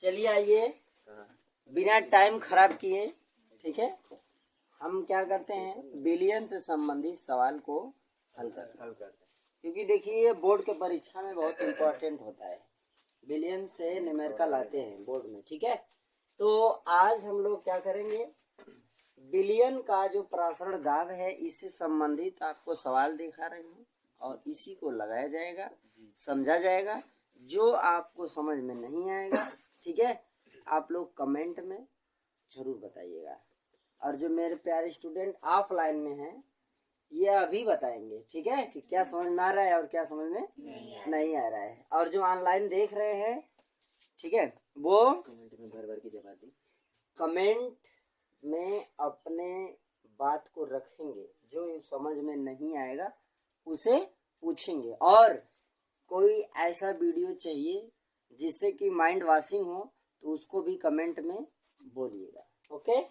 चलिए आइए बिना टाइम खराब किए, ठीक है, हम क्या करते हैं बिलियन से संबंधित सवाल को हल करते हैं। क्योंकि देखिए ये बोर्ड के परीक्षा में बहुत इम्पोर्टेंट होता है, बिलियन से न्यूमेरिकल आते हैं बोर्ड में, ठीक है। तो आज हम लोग क्या करेंगे, बिलियन का जो प्रासरण दाब है इससे संबंधित आपको सवाल दिखा रहे हूँ और इसी को लगाया जाएगा, समझा जाएगा। जो आपको समझ में नहीं आएगा, ठीक है, आप लोग कमेंट में जरूर बताइएगा। और जो मेरे प्यारे स्टूडेंट ऑफलाइन में हैं ये अभी बताएंगे, ठीक है, कि क्या समझ में आ रहा है और क्या समझ में नहीं आ रहा है। और जो ऑनलाइन देख रहे हैं, ठीक है, वो कमेंट में भर की जवाब दी, कमेंट में अपने बात को रखेंगे, जो समझ में नहीं आएगा उसे पूछेंगे। और कोई ऐसा वीडियो चाहिए जिससे कि माइंड वॉशिंग हो तो उसको भी कमेंट में बोलिएगा, ओके।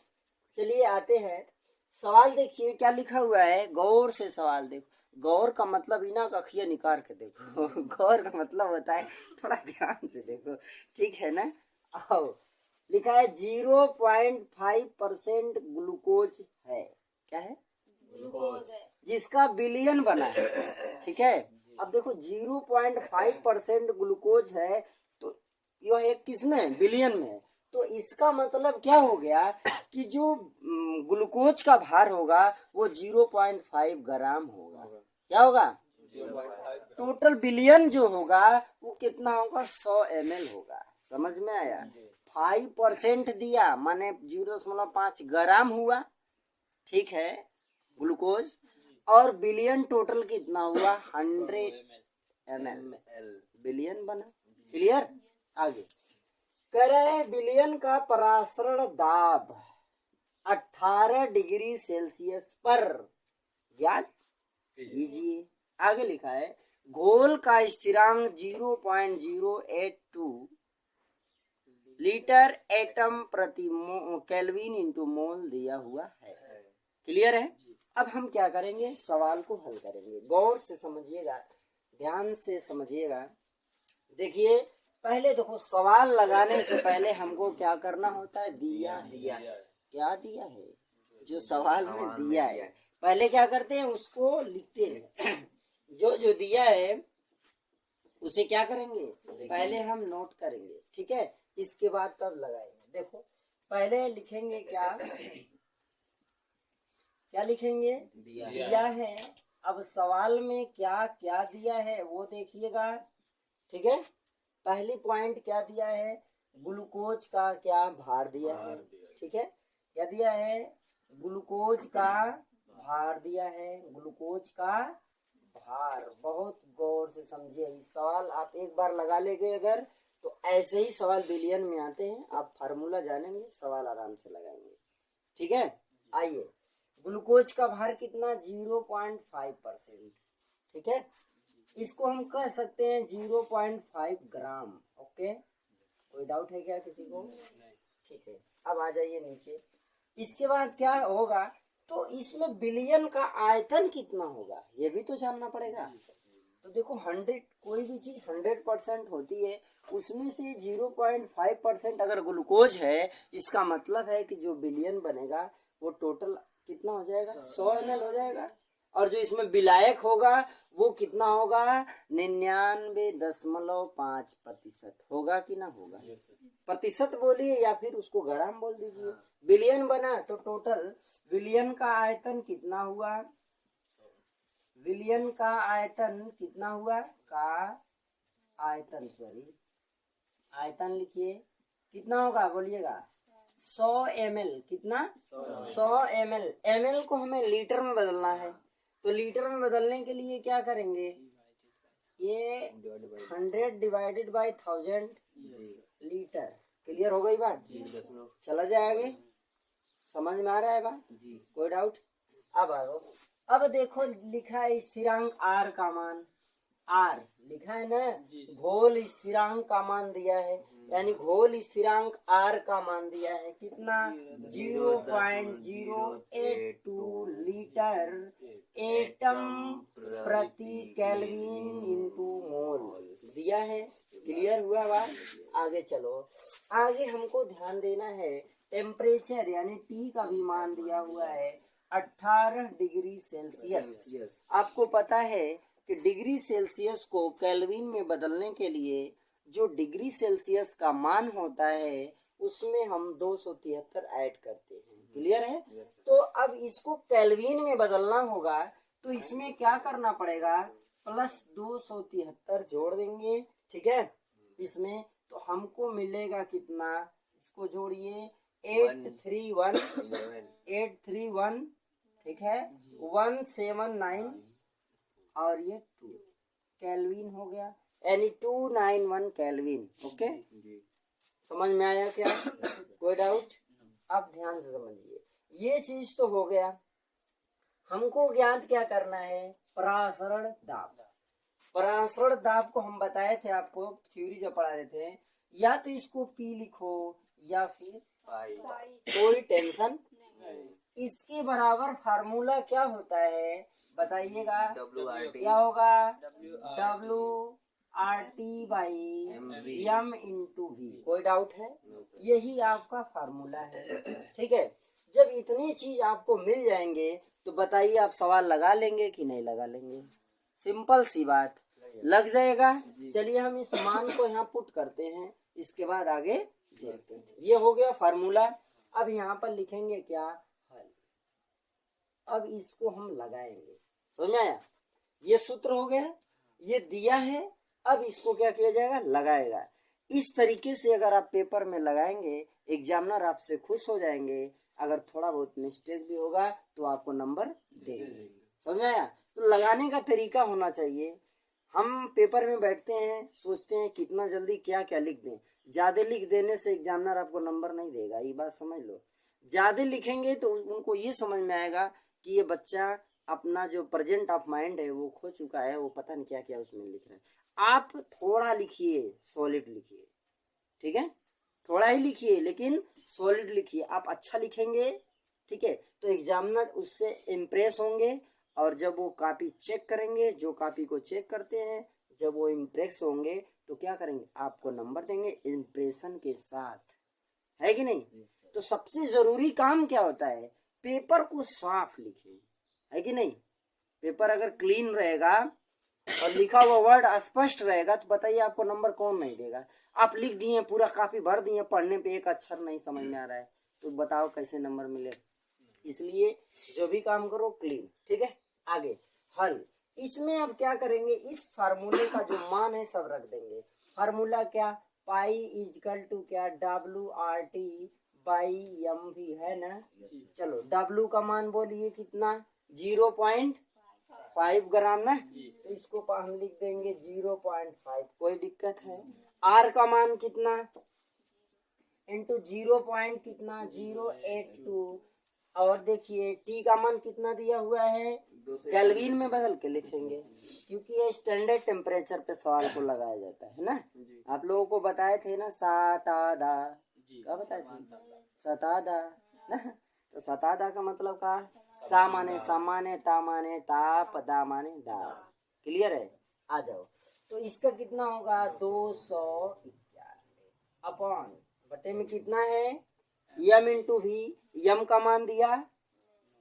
चलिए आते हैं, सवाल देखिए क्या लिखा हुआ है, गौर से सवाल देखो। गौर का मतलब इना का अखिया निकाल के देखो गौर का मतलब होता है थोड़ा ध्यान से देखो, ठीक है ना। आओ, लिखा है 0.5% ग्लूकोज है, क्या है, ग्लूकोज है, जिसका बिलियन बना है, ठीक है। अब देखो 0.5% ग्लूकोज है तो यह एक किसमें, बिलियन में है। तो इसका मतलब क्या हो गया कि जो ग्लूकोज का भार होगा वो 0.5 ग्राम होगा। क्या होगा, टोटल बिलियन जो होगा वो कितना होगा, 100 ml होगा। समझ में आया, 5% दिया माने 0.5 ग्राम हुआ, ठीक है, ग्लूकोज। और बिलियन टोटल कितना हुआ, 100 ml, बिलियन बना। क्लियर। आगे कह रहे हैं बिलियन का परासरण दाब 18 डिग्री सेल्सियस पर ज्ञात कीजिए। आगे लिखा है घोल का स्थिरांक 0.082 लीटर एटम प्रति केल्विन इंटू मोल दिया हुआ है। क्लियर है। अब हम क्या करेंगे, सवाल को हल करेंगे। गौर से समझिएगा, ध्यान से समझिएगा। देखिए पहले देखो, सवाल लगाने से पहले हमको क्या करना होता है, दिया क्या दिया है, जो सवाल में दिया है पहले क्या करते हैं उसको लिखते हैं जो दिया है उसे क्या करेंगे, पहले हम नोट करेंगे, ठीक है, इसके बाद तब लगाएंगे। देखो पहले लिखेंगे क्या लिखेंगे, दिया है। अब सवाल में क्या क्या दिया है वो देखिएगा, ठीक है। पहली पॉइंट क्या दिया है, ग्लूकोज का क्या भार दिया है, ठीक है, क्या दिया है, ग्लूकोज का भार दिया है, ग्लूकोज का भार। बहुत गौर से समझिए, इस सवाल आप एक बार लगा लेंगे अगर तो ऐसे ही सवाल बिलियन में आते हैं, आप फार्मूला जानेंगे, सवाल आराम से लगाएंगे, ठीक है। आइए, ग्लूकोज का भार कितना, 0.5%, ठीक है, इसको हम कह सकते हैं 0.5 ग्राम, ओके। कोई डाउट है क्या किसी को, ठीक है। अब आ जाइए नीचे, इसके बाद क्या होगा, तो इसमें बिलियन का आयतन कितना होगा ये भी तो जानना पड़ेगा। तो देखो 100, कोई भी चीज 100% होती है, उसमें से 0.5% अगर ग्लूकोज है, इसका मतलब है कि जो बिलियन बनेगा वो टोटल कितना हो जाएगा, 100 ml हो जाएगा। और जो इसमें विलायक होगा वो कितना होगा, 99.5% होगा कि ना होगा, प्रतिशत बोलिए या फिर उसको ग्राम बोल दीजिए। बिलियन बना तो टोटल बिलियन का आयतन कितना हुआ, बिलियन का आयतन कितना हुआ, का आयतन, सॉरी आयतन लिखिए, कितना होगा बोलिएगा, 100 ml, कितना, 100 ml। ml को हमें लीटर में बदलना है, तो लीटर में बदलने के लिए क्या करेंगे, ये 100 डिवाइडेड बाई 1000 लीटर। क्लियर हो गई बात, चला जाए आगे, समझ में आ रहा है बात, कोई डाउट। अब आओ, अब देखो लिखा है स्थिरांक आर का मान, आर लिखा है ना, घोल स्थिरांक का मान दिया है, यानी घोल स्थिरांक आर का मान दिया है कितना, 0.082 लीटर एटम प्रति केल्विन इंटू मोल दिया है। क्लियर हुआ बात। आगे चलो। आगे हमको ध्यान देना है, टेम्परेचर यानी टी का भी मान दिया हुआ है 18 डिग्री सेल्सियस। आपको पता है कि डिग्री सेल्सियस को केल्विन में बदलने के लिए जो डिग्री सेल्सियस का मान होता है उसमें हम 273 ऐड करते हैं। क्लियर है? तो अब इसको केल्विन में बदलना होगा, तो इसमें क्या करना पड़ेगा, प्लस 273 जोड़ देंगे। ठीक है, इसमें तो हमको मिलेगा कितना, इसको जोड़िए 831 ठीक है 179 और ये 2 केल्विन हो गया, यानी 291 केल्विन। ओके, समझ में आया क्या? कोई डाउट? अब ध्यान से समझिए, ये चीज तो हो गया। हमको ज्ञात क्या करना है, परासरण दाब। परासरण दाब को हम बताए थे आपको, थ्योरी जब पढ़ा रहे थे, या तो इसको पी लिखो या फिर पाई, कोई टेंशन नहीं। इसके बराबर फार्मूला क्या होता है बताइएगा, क्या होगा, WRT by M into V। कोई डाउट है? यही आपका फार्मूला है। ठीक है, जब इतनी चीज आपको मिल जाएंगे तो बताइए आप सवाल लगा लेंगे कि नहीं लगा लेंगे? सिंपल सी बात, लग जाएगा। चलिए हम इस मान को यहाँ पुट करते हैं, इसके बाद आगे देखते हैं। ये हो गया फार्मूला। अब यहाँ पर लिखेंगे क्या, हल। अब इसको हम लगाएंगे, समझ में आया? ये सूत्र हो गया, ये दिया है, अब इसको क्या किया जाएगा, लगाएगा। इस तरीके से अगर आप पेपर में लगाएंगे, एग्जामिनर आपसे खुश हो जाएंगे। अगर थोड़ा बहुत मिस्टेक भी होगा तो आपको नंबर देंगे। समझ में आया? तो लगाने का तरीका होना चाहिए। हम पेपर में बैठते हैं, सोचते हैं कितना जल्दी क्या क्या लिख दें। ज्यादा लिख देने से एग्जामिनर आपको नंबर नहीं देगा, ये बात समझ लो। ज्यादा लिखेंगे तो उनको ये समझ में आएगा कि ये बच्चा अपना जो प्रेजेंट ऑफ माइंड है वो खो चुका है, वो पता नहीं क्या क्या उसमें लिख रहा है। आप थोड़ा लिखिए, सॉलिड लिखिए। ठीक है, थोड़ा ही लिखिए लेकिन सॉलिड लिखिए। आप अच्छा लिखेंगे, ठीक है, तो एग्जामिनर उससे इम्प्रेस होंगे, और जब वो कॉपी चेक करेंगे, जो कॉपी को चेक करते हैं, जब वो इम्प्रेस होंगे तो क्या करेंगे, आपको नंबर देंगे इम्प्रेशन के साथ। है कि नहीं? तो सबसे जरूरी काम क्या होता है, पेपर को साफ लिखें। है कि नहीं? पेपर अगर क्लीन रहेगा और लिखा हुआ वर्ड स्पष्ट रहेगा तो बताइए आपको नंबर कौन नहीं देगा। आप लिख दिए, पूरा कॉपी भर दिए, पढ़ने पे एक अक्षर नहीं समझ में आ रहा है, तो बताओ कैसे नंबर मिले? इसलिए जो भी काम करो क्लीन। ठीक है, आगे हल। इसमें अब क्या करेंगे, इस फार्मूले का जो मान है सब रख देंगे। फार्मूला क्या, पाई इजकल टू क्या, WRT बाई MV, है ना? चलो W का मान बोलिए कितना, 0.5 ग्राम ना, तो इसको हम लिख देंगे 0.5। कोई दिक्कत है? R का मान कितना, इंटू 0. कितना, 082। और देखिए T का मान कितना दिया हुआ है, केल्विन में बदल के लिखेंगे, क्योंकि ये स्टैंडर्ड टेम्परेचर पे सवाल को लगाया जाता है ना। आप लोगों को बताए थे ना, सातादा, क्या बताए थे, सतादा ना? तो सतादा का मतलब का, सा माने सामाने, ता माने ताप, दा माने दा। क्लियर है? आ जाओ। तो इसका कितना होगा, 291 अपॉन बटे में कितना है, M इंटू V। यम का मान दिया,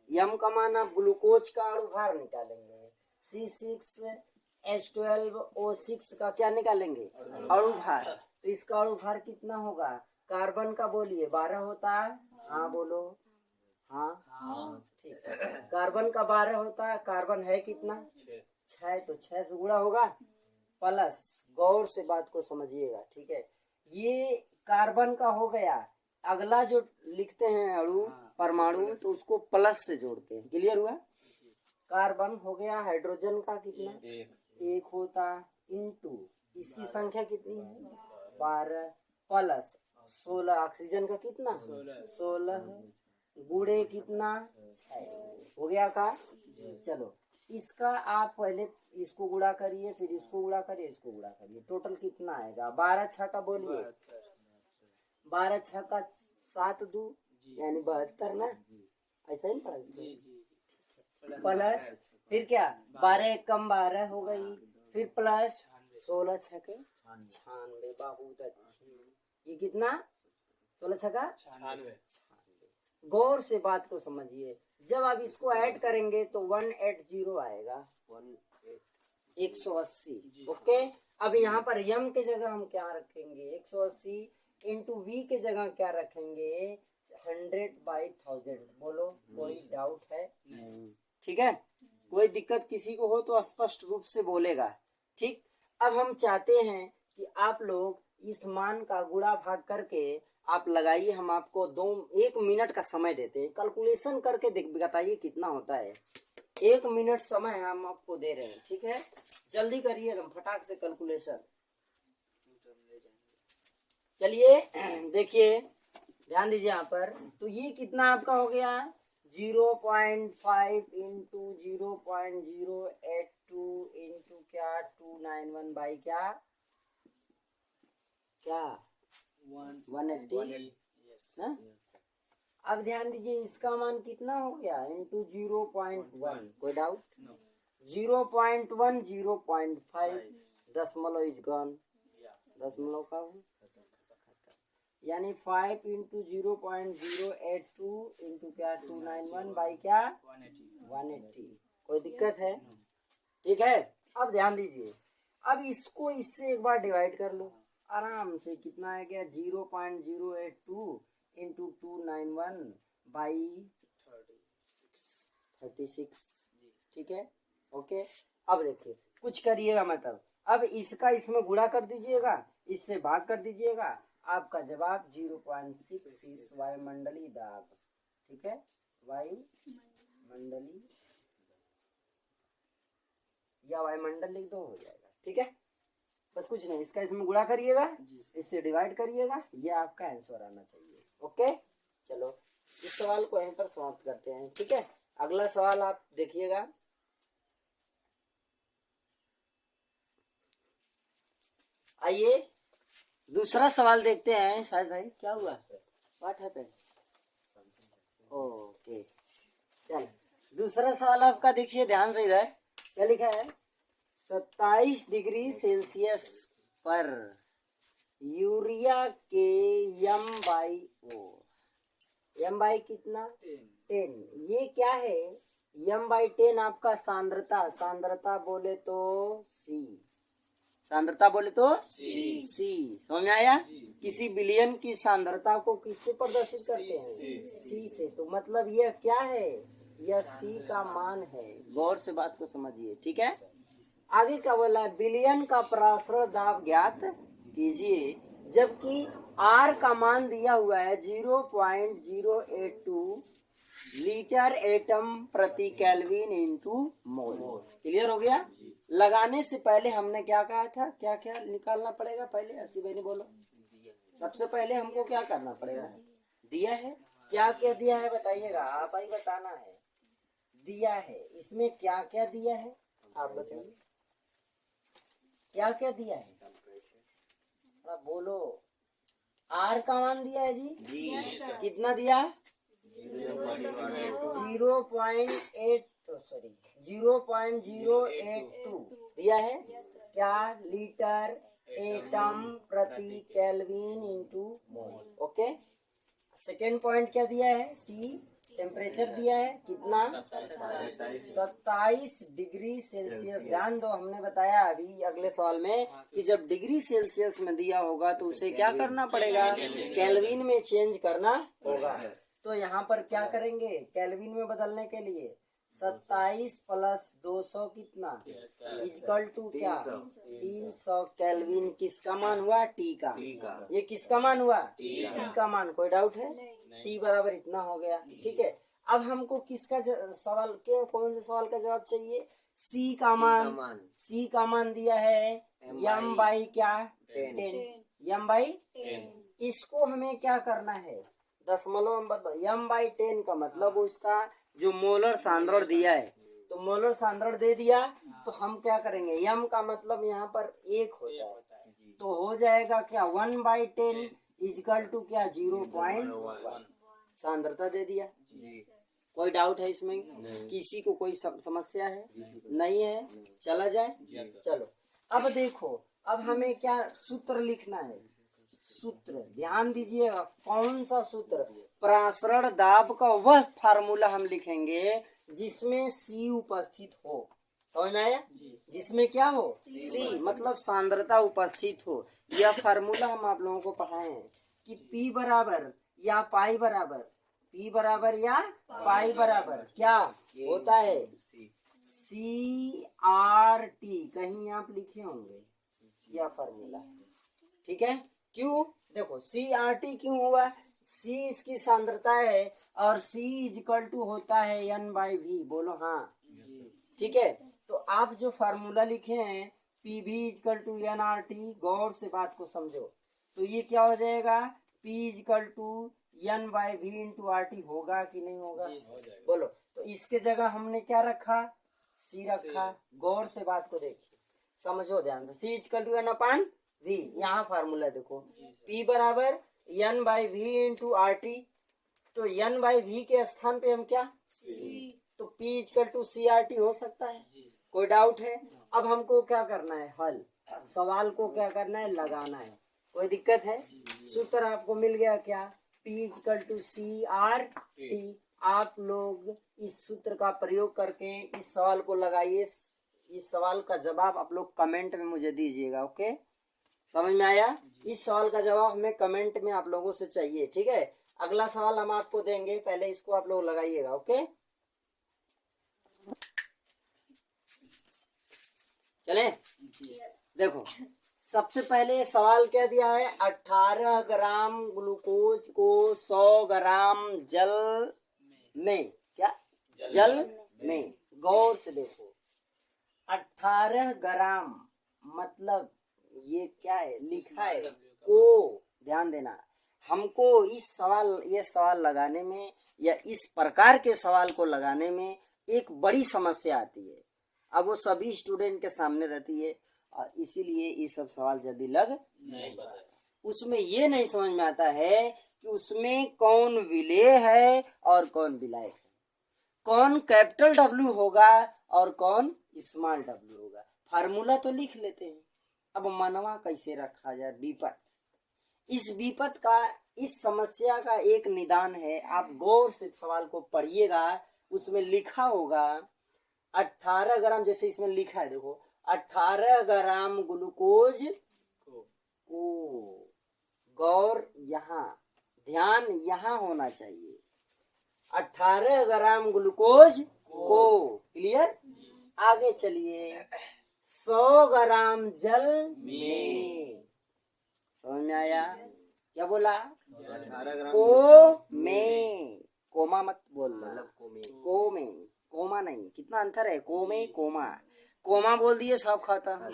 यम का मान आप ग्लूकोज का अणुभार निकालेंगे, C6H12O6 का क्या निकालेंगे, अणुभार। तो इसका अणुभार कितना होगा, कार्बन का बोलिए 12 होता है, हाँ बोलो, हाँ ठीक है, कार्बन का 12 होता है। कार्बन है कितना, 6, तो 6 से गुणा होगा, प्लस, गौर से बात को समझिएगा, ठीक है, ये कार्बन का हो गया। अगला जो लिखते हैं अणु, परमाणु, तो उसको प्लस से जोड़ते हैं। क्लियर हुआ? कार्बन हो गया, हाइड्रोजन का कितना, 1 होता, इंटू इसकी संख्या कितनी है, 12, प्लस 16, ऑक्सीजन का कितना, 16, गुणे कितना, 6 हो गया का। चलो इसका आप पहले इसको गुणा करिए, फिर इसको गुणा करिए, इसको गुणा करिए, टोटल कितना आएगा, 12 6 का बोलिए, 12 6 का 7 2 यानी 72 ना, ऐसा ही पढ़ा, प्लस फिर क्या, 12 1 कम 12 हो गई, फिर प्लस 16 6 के 96, बहुत अच्छी। ये कितना? 16 छक्का 96। गौर से बात को समझिए, जब आप इसको ऐड करेंगे तो 180 आएगा, 180। ओके, अब यहाँ पर यम के जगह हम क्या रखेंगे? 180 इंटू वी के जगह क्या रखेंगे? 100/1000। बोलो, कोई डाउट है? ठीक है, कोई दिक्कत किसी को हो तो स्पष्ट रूप से बोलेगा। ठीक, अब हम चाहते हैं कि आप लोग इस मान का गुणा भाग करके आप लगाइए। हम आपको 1 मिनट का समय देते हैं, कैलकुलेशन करके बताइए कितना होता है। 1 मिनट समय हम आपको दे रहे हैं, ठीक है? जल्दी करिए, हम फटाक से कैलकुलेशन। चलिए देखिए, ध्यान दीजिए यहाँ पर। तो ये कितना आपका हो गया? 0.5 इंटू 0.082 इंटू क्या 291 बाई क्या 180। हाँ? अब ध्यान दीजिए, इसका मान कितना हो गया? इंटू 0.1। कोई डाउट? 0.1 0.5 दशमलव इज गॉन। दशमलव का हो, यानी 5 इंटू 0.082 इंटू क्या 291 बाई क्या 180। कोई दिक्कत है? ठीक है, अब ध्यान दीजिए, अब इसको इससे एक बार डिवाइड कर लो आराम से। कितना आ गया? 0.082 इंटू 291 बाई 36। ठीक है, ओके। अब देखिए, कुछ करिएगा मतलब, अब इसका इसमें गुणा कर दीजिएगा, इससे भाग कर दीजिएगा, आपका जवाब 0.66 वायुमंडलीय दाब। ठीक है, वायुमंडलीय या वायुमंडल लिख दो, हो जाएगा। ठीक है, बस कुछ नहीं, इसका इसमें गुणा करिएगा, इससे डिवाइड करिएगा, ये आपका आंसर आना चाहिए। ओके, चलो इस सवाल को यहीं पर समाप्त करते हैं। ठीक है, अगला सवाल आप देखिएगा। आइए दूसरा सवाल देखते हैं। शायद भाई क्या हुआ? What happened? ओके, चल दूसरा सवाल आपका देखिए ध्यान से। इधर क्या लिखा है? 27 डिग्री सेल्सियस पर यूरिया के m/o, m/ कितना? 10। ये क्या है? m/10 आपका सांद्रता। सांद्रता बोले तो C। सांद्रता बोले तो C। समझ में आया? किसी विलयन की सांद्रता को किससे प्रदर्शित करते हैं? C से। तो मतलब यह क्या है? यह C का मान है। गौर से बात को समझिए। ठीक है, आगे क्या बोला? विलयन का परासरण दाब ज्ञात कीजिए, जबकि R का मान दिया हुआ है 0.082 लीटर एटम प्रति केल्विन इंटू मोल। क्लियर हो गया? लगाने से पहले हमने क्या कहा था? क्या क्या निकालना पड़ेगा पहले? अस्सी भाई ने बोलो। सबसे पहले हमको क्या करना पड़ेगा? दिया है। क्या क्या दिया है बताइएगा, आप ही बताना है। दिया है, इसमें क्या क्या दिया है आप बताइए, क्या क्या दिया है? बोलो। आर का मान दिया है जी। कितना दिया? 0.082 दिया है। क्या? लीटर एटम प्रति केल्विन इंटू मोल। ओके, सेकेंड पॉइंट क्या दिया है? टी टेम्परेचर दिया है। कितना? 27 डिग्री सेल्सियस। ध्यान दो, हमने बताया अभी अगले सवाल में कि जब डिग्री सेल्सियस में दिया होगा तो उसे क्या करना पड़ेगा? केल्विन में चेंज करना होगा। तो यहाँ पर क्या करेंगे? केल्विन में बदलने के लिए 27 प्लस 200 कितना इक्वल टू क्या 300 केल्विन। किसका मान हुआ? टी का। ये किसका मान हुआ? टी का मान। कोई डाउट है? टी बराबर इतना हो गया। ठीक है, अब हमको किसका सवाल के कौन से सवाल का जवाब चाहिए? सी का मान। सी का मान दिया है m/क्या 10। m/10। इसको हमें क्या करना है? दशमलव में बदलो। m/10 का मतलब उसका जो मोलर सांद्रण दिया है, तो मोलर सांद्रण दे दिया तो हम क्या करेंगे? m का मतलब यहाँ पर 1 होता है, तो हो जाएगा क्या 1/10 इक्वल टू क्या 0.1। सांद्रता दे दिया। कोई डाउट है इसमें? किसी को कोई समस्या है? नहीं है? चला जाए। चलो अब देखो, अब हमें क्या सूत्र लिखना है, सूत्र ध्यान दीजिएगा, कौन सा सूत्र, प्रासरण दाब का वह फार्मूला हम लिखेंगे जिसमें C उपस्थित हो, समझ में आया, जिसमें क्या हो, C मतलब सांद्रता उपस्थित हो। यह फार्मूला हम आप लोगों को पढ़ाए हैं कि P बराबर या पाई बराबर, P बराबर या पाई बराबर क्या होता है, CRT, कहीं आप लिखे होंगे यह फार्मूला, ठीक है। क्यों, देखो CRT क्यों हुआ, C इसकी सांद्रता है और C इक्वल टू होता है N/V, बोलो हाँ, ठीक है। तो आप जो फार्मूला लिखे हैं PV इक्वल टू NRT, गौर से बात को समझो, तो ये क्या हो जाएगा, P equal to N/V into RT होगा कि नहीं होगा, बोलो। तो इसके जगह हमने क्या रखा, C रखा, गौर से बात को देखिए, समझो ध्यान से, C इक्वल टू N/V, यहाँ फार्मूला देखो, P बराबर N/V इंटू RT, तो N/V के स्थान पे हम क्या, तो P इक्वल टू CRT हो सकता है, कोई डाउट है। अब हमको क्या करना है, हल, सवाल को क्या करना है, लगाना है, कोई दिक्कत है। सूत्र आपको मिल गया क्या, P इक्वल टू CRT। आप लोग इस सूत्र का प्रयोग करके इस सवाल को लगाइए, इस सवाल का जवाब आप लोग कमेंट में मुझे दीजिएगा, ओके, समझ में आया। इस सवाल का जवाब हमें कमेंट में आप लोगों से चाहिए, ठीक है। अगला सवाल हम आपको देंगे, पहले इसको आप लोग लगाइएगा, ओके। चले, देखो सबसे पहले सवाल क्या दिया है, 18 ग्राम ग्लूकोज को 100 ग्राम जल में, क्या जल में, गौर से देखो 18 ग्राम मतलब ये क्या है, लिखा है को, ध्यान देना, हमको इस सवाल, ये सवाल लगाने में या इस प्रकार के सवाल को लगाने में एक बड़ी समस्या आती है। अब वो सभी स्टूडेंट के सामने रहती है और इसीलिए ये सब सवाल जल्दी लग नहीं पाता है। उसमें ये नहीं समझ में आता है कि उसमें कौन विलेय है और कौन विलायक है, कौन कैपिटल W होगा और कौन स्मॉल W होगा। फार्मूला तो लिख लेते हैं, अब मनवा कैसे रखा जाए, विपत, इस विपत का, इस समस्या का एक निदान है। आप गौर से सवाल को पढ़िएगा, उसमें लिखा होगा 18 ग्राम, जैसे इसमें लिखा है देखो, 18 ग्राम ग्लूकोज को, गौर यहाँ, ध्यान यहाँ होना चाहिए, 18 ग्राम ग्लूकोज को, क्लियर। आगे चलिए, 100 ग्राम जल में, समझ में आया, क्या बोला, को में, कोमा मत बोलना, को में, कोमा नहीं, कितना अंतर है, को में कोमा, कोमा बोल दिए सब खत्म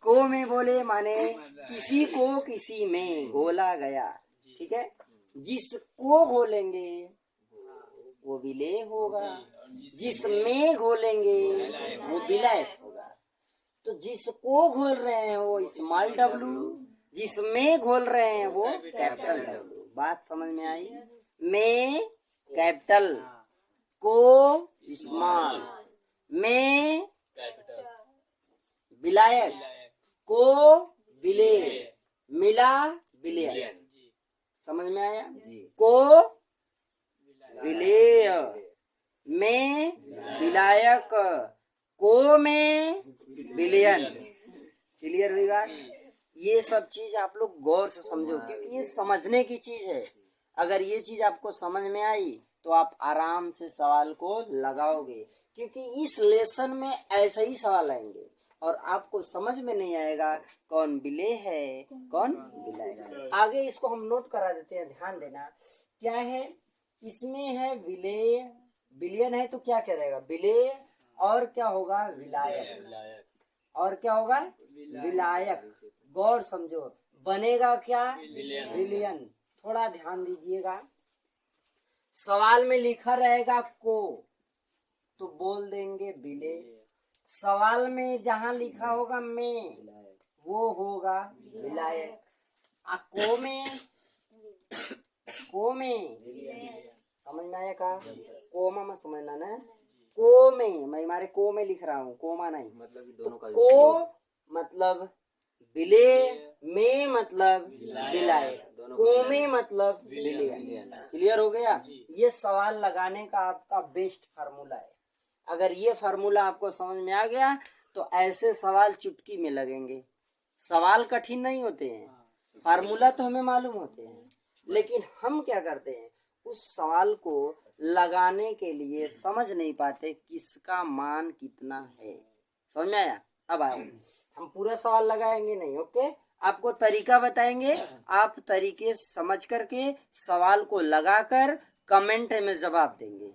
को में बोले माने किसी को किसी में घोला गया, ठीक है। जिसको घोलेंगे वो विलेय होगा, जिसमें घोलेंगे वो विलायक होगा। तो जिसको घोल रहे हैं वो स्मॉल W, जिसमें घोल रहे हैं वो कैपिटल W। बात समझ में आई, में कैपिटल, को स्मॉल, में विलायक, को विलेय, मिला विलेय, समझ में आया, को विलेय, में विलायक, को में विलयन, क्लियर हुई बात। ये सब चीज आप लोग गौर से समझो, क्योंकि ये समझने की चीज है। अगर ये चीज आपको समझ में आई तो आप आराम से सवाल को लगाओगे, क्योंकि इस लेसन में ऐसे ही सवाल आएंगे और आपको समझ में नहीं आएगा कौन विलेय है कौन विलायक है। आगे इसको हम नोट करा देते हैं, ध्यान देना। क्या है, इसमें है विलेय, विलयन है तो क्या क्या रहेगा, विलेय, और क्या होगा, विलायक, और क्या होगा, विलायक। गौर समझो, बनेगा क्या, विलयन। थोड़ा ध्यान दीजिएगा, सवाल में लिखा रहेगा को तो बोल देंगे विलेय, सवाल में जहां लिखा होगा में वो होगा विलायक, को में समझ में आया का, कोमा मत समझना ना, को में, मैं हमारे को में लिख रहा हूँ, कोमा नहीं, मतलब दोनों का को मतलब बिले, में मतलब बिलाए, कोमे मतलब बिलियन। क्लियर हो गया? ये सवाल लगाने का आपका बेस्ट फार्मूला है। अगर ये फार्मूला आपको समझ में आ गया तो ऐसे सवाल चुटकी में लगेंगे। सवाल कठिन नहीं होते हैं, फार्मूला तो हमें मालूम होते हैं, लेकिन हम क्या करते हैं, उस सवाल को लगाने के लिए समझ नहीं पाते किसका मान कितना है। समझ में आया? अब आए, हम पूरा सवाल लगाएंगे नहीं, ओके? आपको तरीका बताएंगे, आप तरीके समझ करके सवाल को लगाकर कमेंट में जवाब देंगे।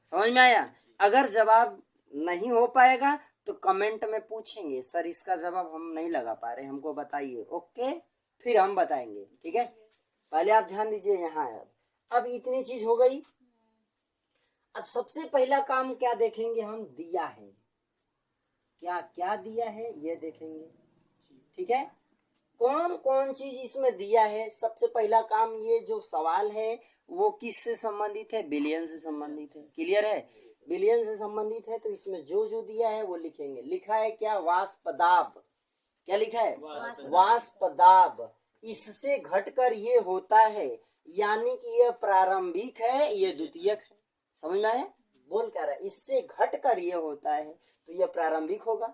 समझ में आया? अगर जवाब नहीं हो पाएगा तो कमेंट में पूछेंगे, सर इसका जवाब हम नहीं लगा पा रहे, हमको बताइए, ओके? फिर हम बताएंगे, ठीक है? पहले आप ध्यान दीजिए यहाँ। अब इतनी चीज हो गई। अब सबसे पहला काम क्या देखेंगे हम? दिया है, क्या क्या दिया है ये देखेंगे, ठीक है? कौन कौन चीज इसमें दिया है? सबसे पहला काम, ये जो सवाल है वो किससे संबंधित है? बिलियन से संबंधित है। क्लियर है? बिलियन से संबंधित है तो इसमें जो जो दिया है वो लिखेंगे। लिखा है क्या? वाष्पदाब। क्या लिखा है? वाष्पदाब। इससे घटकर ये होता है, यानी कि ये प्रारंभिक है, ये द्वितीयक है। समझ में आया? बोल क्या रहा है? इससे घटकर ये होता है तो ये प्रारंभिक होगा।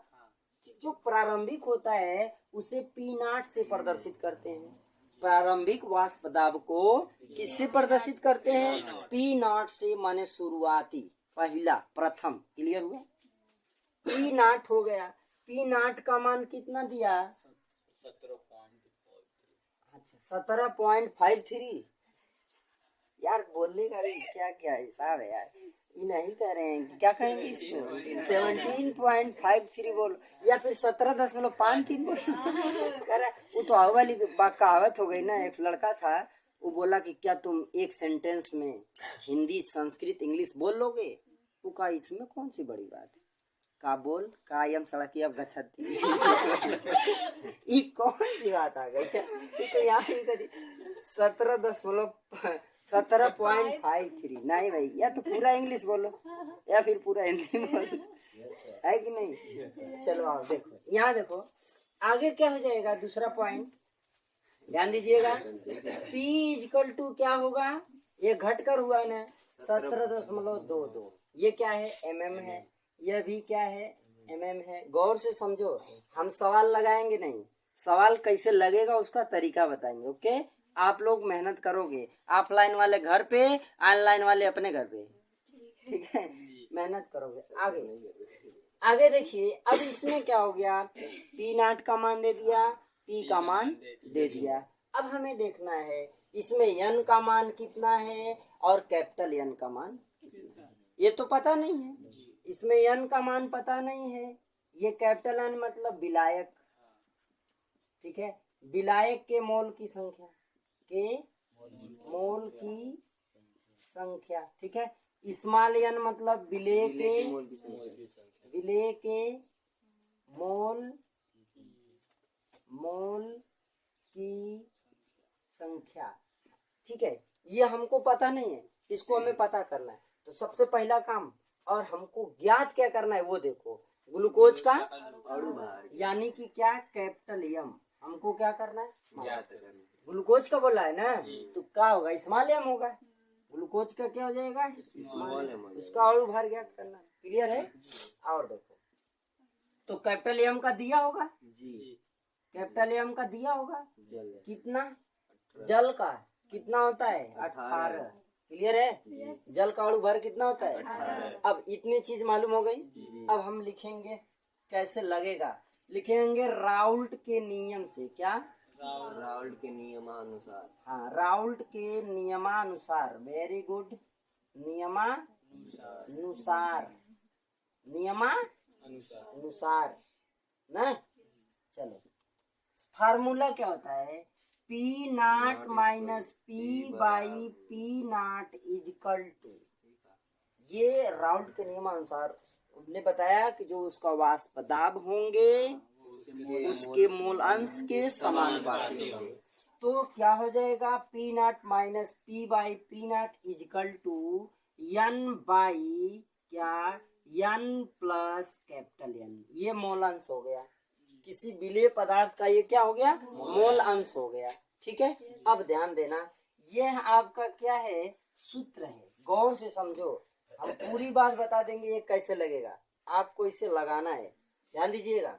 जो प्रारंभिक होता है उसे P0 से प्रदर्शित करते हैं। प्रारंभिक वाष्पदाब को किससे प्रदर्शित करते हैं? P0 से, माने शुरुआती, पहला, प्रथम। क्लियर हुआ? P0 हो गया। P0 का मान कितना दिया? 17.53। यार बोलने का क्या क्या हिसाब है यार, ये नहीं कह रहे हैं, क्या कहेंगे इसको? 17.53 बोलो, या फिर 17.53 बोलो। कह रहा वो तो आओ वाली कहावत हो गई ना। एक लड़का था, वो बोला कि क्या तुम एक सेंटेंस में हिंदी, संस्कृत, इंग्लिश बोल लोगे? वो कहा इसमें कौन सी बड़ी बात है, का बोल का यम सड़की अब गच्छती। ये कौन सी बात आ गई? तो यहाँ 17.53 नहीं भाई, या तो पूरा इंग्लिश बोलो या फिर पूरा हिंदी बोलो, है कि नहीं? चलो आओ देखो, यहाँ देखो आगे क्या हो जाएगा। दूसरा पॉइंट ध्यान दीजिएगा। P इक्वल टू क्या होगा? ये घटकर हुआ ना, 17.22। ये क्या है? mm है। यह भी क्या है? mm है। गौर से समझो, हम सवाल लगाएंगे नहीं, सवाल कैसे लगेगा उसका तरीका बताएंगे, ओके? आप लोग मेहनत करोगे, ऑफलाइन वाले घर पे, ऑनलाइन वाले अपने घर पे, ठीक है? मेहनत करोगे। आगे देखिए, अब इसमें क्या हो गया? P0 का मान दे दिया, P का मान दे दिया। अब हमें देखना है इसमें n का मान कितना है और कैपिटल N का मान, ये तो पता नहीं है। इसमें n का मान पता नहीं है, ये कैपिटल N मतलब विलायक, ठीक है? विलायक के मोल की संख्या, ठीक है? स्मॉल n मतलब विलेय के मोल की संख्या, ठीक है? ये हमको पता नहीं है, इसको हमें पता करना है। तो सबसे पहला काम, और हमको ज्ञात क्या करना है वो देखो, ग्लूकोज का अणुभार, यानी कि क्या? Capital M। हमको क्या करना है? ज्ञात करना। ग्लूकोज का बोला है ना, तो क्या होगा? स्मॉल m होगा। ग्लूकोज का क्या हो जाएगा? Small m। उसका अणुभार ज्ञात करना। क्लियर है? और देखो, तो कैपिटल M का दिया होगा जी, कैपिटल M का दिया होगा कितना? जल का कितना होता है? 18। क्लियर है? जल का अणुभार कितना होता है? 18। अब इतनी चीज मालूम हो गई। अब हम लिखेंगे कैसे लगेगा, लिखेंगे राउल्ट के नियम से। क्या? राउल्ट के नियमानुसार। हाँ, राउल्ट के नियमानुसार। Very good. नियमानुसार ना। चलो, फार्मूला क्या होता है? P0 minus P/P0 is equal to, ये राउल्ट के नियमानुसार हमने बताया कि जो उसका वाष्पदाब होंगे उसके मूल अंश के समानुपाती होंगे। तो क्या हो जाएगा? P0 minus P/P0 is equal to n by क्या? n plus capital N। ये मूल अंश हो गया। किसी विलेय पदार्थ का ये क्या हो गया, मोल अंश हो गया। ठीक है, अब ध्यान देना, यह आपका क्या है, सूत्र है, गौर से समझो। हम पूरी बात बता देंगे ये कैसे लगेगा, आपको इसे लगाना है, ध्यान दीजिएगा।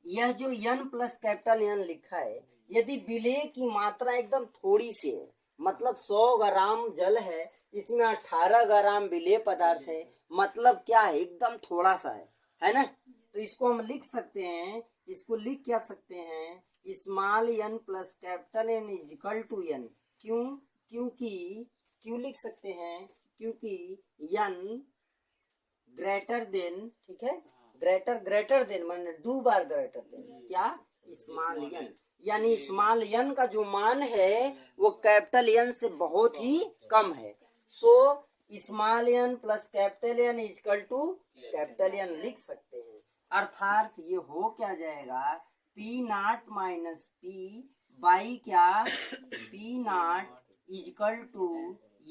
यह जो n प्लस कैपिटल N लिखा है, यदि विलेय की मात्रा एकदम थोड़ी सी है, मतलब 100 ग्राम जल है, इसमें 18 ग्राम विलेय पदार्थ है, मतलब क्या है, एकदम थोड़ा सा है ना। तो इसको हम लिख सकते हैं, इसको लिख क्या सकते हैं, small n plus capital N is equal to n। क्यों लिख सकते हैं, क्योंकि n ग्रेटर देन, ठीक है, ग्रेटर देन माने 2 बार ग्रेटर देन क्या, स्मॉल n, यानी स्मॉल n का जो मान है वो कैपिटल N से बहुत ही कम है। So small n plus capital N is equal to capital N लिख सकते हैं। अर्थात ये हो क्या जाएगा, P not minus P by क्या, P not is equal to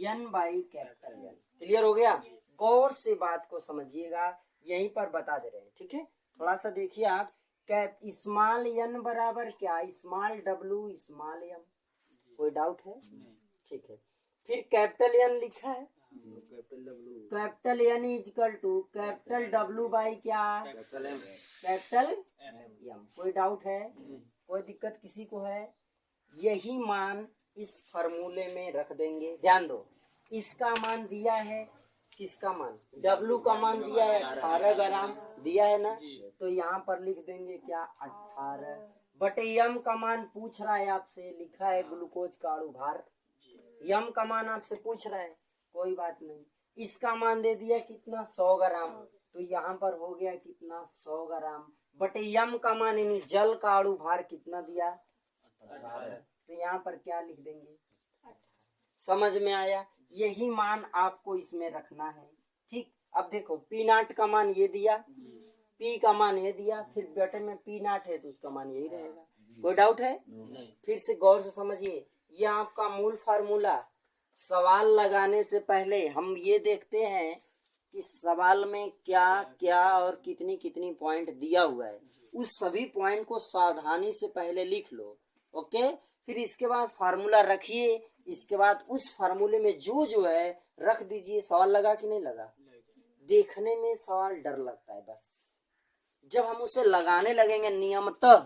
N by capital N। Clear हो गया, गौर से बात को समझिएगा, यहीं पर बता दे रहे हैं। ठीक है, थोड़ा सा देखिए आप, कैप स्मॉल n बराबर क्या, स्मॉल w स्मॉल m, कोई डाउट है, ठीक है। फिर कैपिटल N लिखा है, capital N is equal to capital W by क्या, कैपिटल M, कोई डाउट है, कोई दिक्कत किसी को है। यही मान इस फॉर्मूले में रख देंगे, ध्यान दो, इसका मान दिया है, किसका मान, W का मान दिया है 18 ग्राम दिया है ना, तो यहाँ पर लिख देंगे क्या 18 बटे M का मान पूछ रहा है आपसे, लिखा है ग्लूकोज का अणु भार, M का मान आपसे पूछ रहा है, कोई बात नहीं, इसका मान दे दिया कितना 100 ग्राम, तो यहाँ पर हो गया कितना 100 ग्राम बटे M का मान यानी जल का अणु भार कितना दिया 18, तो यहाँ पर क्या लिख देंगे, समझ में आया। यही मान आपको इसमें रखना है। ठीक, अब देखो P नॉट का मान ये दिया, P का मान ये दिया, फिर बटे में P नॉट है तो उसका मान यही रहेगा, कोई डाउट है, फिर से गौर से समझिए, ये आपका मूल फार्मूला। सवाल लगाने से पहले हम ये देखते हैं कि सवाल में क्या क्या और कितनी कितनी पॉइंट दिया हुआ है, उस सभी पॉइंट को सावधानी से पहले लिख लो। ओके, फिर इसके बाद फार्मूला रखिए, इसके बाद उस फार्मूले में जो है रख दीजिए। सवाल लगा कि नहीं लगा, देखने में सवाल डर लगता है, बस जब हम उसे लगाने लगेंगे नियमतः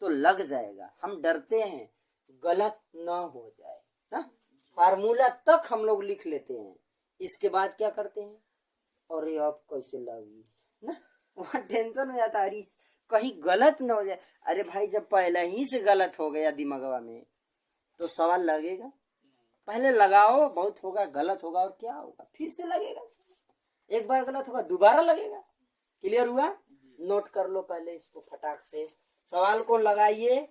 तो लग जाएगा। हम डरते हैं गलत ना हो जाए ना, फार्मूला तक हम लोग लिख लेते हैं, इसके बाद क्या करते हैं, और ये अब कैसे लगी ना, वहाँ टेंशन हो जाता है, कहीं गलत ना हो जाए। अरे भाई, जब पहले ही से गलत हो गया दिमागवा में तो सवाल लगेगा, पहले लगाओ, बहुत होगा गलत होगा और क्या होगा, फिर से लगेगा, एक बार गलत होगा दोबारा लगेगा। क्लियर हुआ, नोट कर लो पहले इसको फटाक से, सवाल को लगाइए